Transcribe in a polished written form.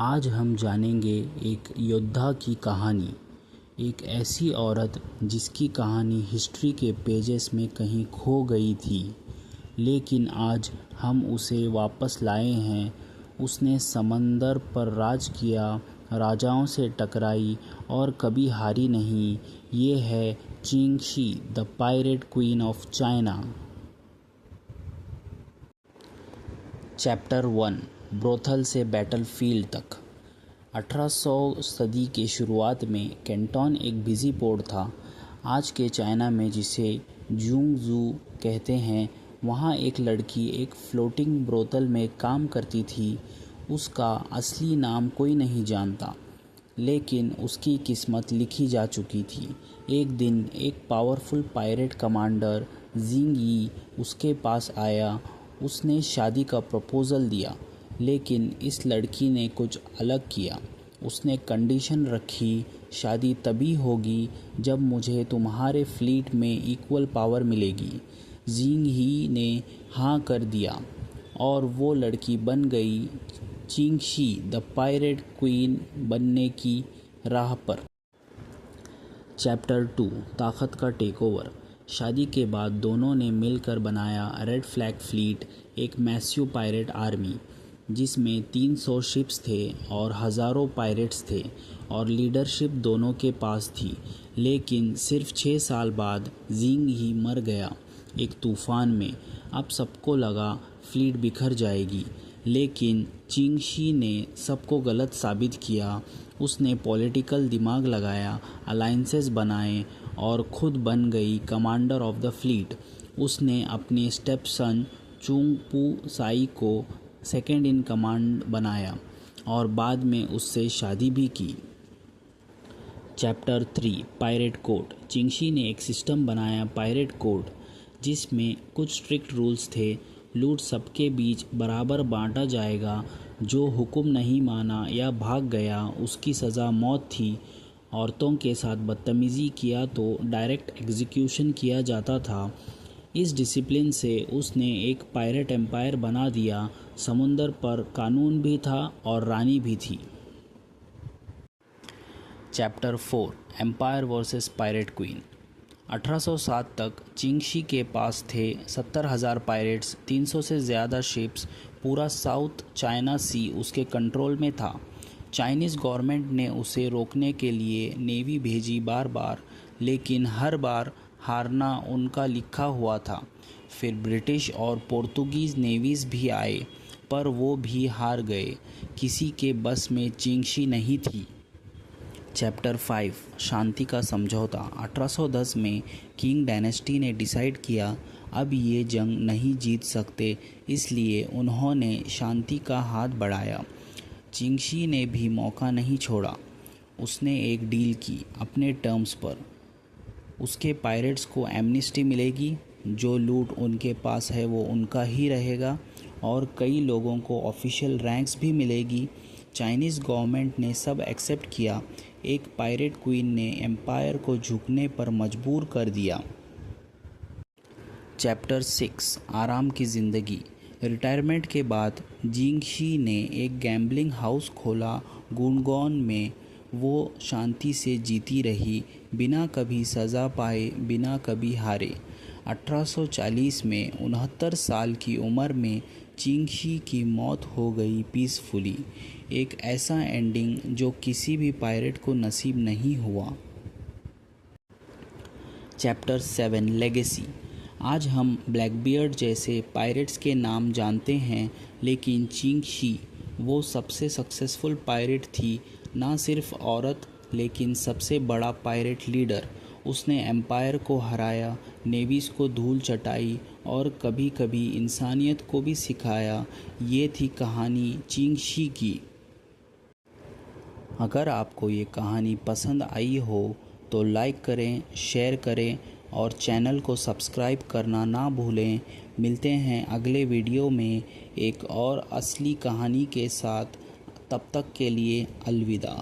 आज हम जानेंगे एक योद्धा की कहानी, एक ऐसी औरत जिसकी कहानी हिस्ट्री के पेजेस में कहीं खो गई थी, लेकिन आज हम उसे वापस लाए हैं। उसने समंदर पर राज किया, राजाओं से टकराई और कभी हारी नहीं। ये है Ching Shih, the pirate queen of China. Chapter 1, brothel से बैटलफील्ड तक। 1800 सदी के शुरुआत में कैंटोन एक बिजी पोर्ट था, आज के चाइना में जिसे जूंगजू कहते हैं। वहाँ एक लड़की एक फ्लोटिंग ब्रोथल में काम करती थी। उसका असली नाम कोई नहीं जानता, लेकिन उसकी किस्मत लिखी जा चुकी थी। एक दिन एक पावरफुल पायरेट कमांडर जिंग यी उसके पास आया। उसने शादी का प्रपोज़ल दिया, लेकिन इस लड़की ने कुछ अलग किया। उसने कंडीशन रखी, शादी तभी होगी जब मुझे तुम्हारे फ्लीट में इक्वल पावर मिलेगी। जिंग ही ने हाँ कर दिया और वो लड़की बन गई चिंगशी, द पायरेट क्वीन बनने की राह पर। चैप्टर 2, ताकत का टेकओवर। शादी के बाद दोनों ने मिलकर बनाया रेड फ्लैग फ्लीट, एक मैसिव पायरेट आर्मी जिसमें 300 शिप्स थे और हज़ारों पायरेट्स थे, और लीडरशिप दोनों के पास थी। लेकिन सिर्फ 6 साल बाद जिंग ही मर गया एक तूफान में। अब सबको लगा फ्लीट बिखर जाएगी, लेकिन चिंगशी ने सबको गलत साबित किया। उसने पॉलिटिकल दिमाग लगाया, अलाइंसेस बनाए और खुद बन गई कमांडर ऑफ द फ्लीट। उसने अपने स्टेप सन चुंग पू साई को सेकंड इन कमांड बनाया और बाद में उससे शादी भी की। Chapter 3, pirate code. चिंगशी ने एक सिस्टम बनाया, पायरेट कोड, जिसमें कुछ स्ट्रिक्ट रूल्स थे। लूट सबके बीच बराबर बांटा जाएगा। जो हुक्म नहीं माना या भाग गया उसकी सज़ा मौत थी। औरतों के साथ बदतमीज़ी किया तो डायरेक्ट एग्जीक्यूशन किया जाता था। इस डिसिप्लिन से उसने एक पायरेट एम्पायर बना दिया। समुंदर पर कानून भी था और रानी भी थी। Chapter 4, empire versus pirate queen. 1807 तक चिंगशी के पास थे 70,000 पायरेट्स, 300 से ज़्यादा शिप्स। पूरा साउथ चाइना सी उसके कंट्रोल में था। चाइनीज़ गवर्नमेंट ने उसे रोकने के लिए नेवी भेजी बार बार, लेकिन हर बार हारना उनका लिखा हुआ था। फिर ब्रिटिश और पोर्तुगीज़ नेवीज़ भी आए, पर वो भी हार गए। किसी के बस में चिंगशी नहीं थी। चैप्टर 5, शांति का समझौता। 1810 में किंग डायनेस्टी ने डिसाइड किया अब ये जंग नहीं जीत सकते, इसलिए उन्होंने शांति का हाथ बढ़ाया। चिंगशी ने भी मौका नहीं छोड़ा। उसने एक डील की अपने टर्म्स पर। उसके पायरेट्स को एमनेस्टी मिलेगी, जो लूट उनके पास है वो उनका ही रहेगा, और कई लोगों को ऑफिशियल रैंक्स भी मिलेगी। चाइनीज़ गवर्नमेंट ने सब एक्सेप्ट किया। एक पायरेट क्वीन ने एम्पायर को झुकने पर मजबूर कर दिया। चैप्टर 6, आराम की ज़िंदगी। रिटायरमेंट के बाद जिंगशी ने एक गैम्बलिंग हाउस खोला गुनगॉन में। वो शांति से जीती रही, बिना कभी सज़ा पाए, बिना कभी हारे। 1840 में 69 साल की उम्र में चिंगशी की मौत हो गई पीसफुली। एक ऐसा एंडिंग जो किसी भी पायरेट को नसीब नहीं हुआ। Chapter 7, legacy. आज हम ब्लैकबियर्ड जैसे पायरेट्स के नाम जानते हैं, लेकिन चिंगशी वो सबसे सक्सेसफुल पायरेट थी। ना सिर्फ औरत, लेकिन सबसे बड़ा पायरेट लीडर। उसने एम्पायर को हराया, नेवीज़ को धूल चटाई और कभी कभी इंसानियत को भी सिखाया। ये थी कहानी चिंगशी की। अगर आपको ये कहानी पसंद आई हो तो लाइक करें, शेयर करें और चैनल को सब्सक्राइब करना ना भूलें। मिलते हैं अगले वीडियो में एक और असली कहानी के साथ। तब तक के लिए अलविदा।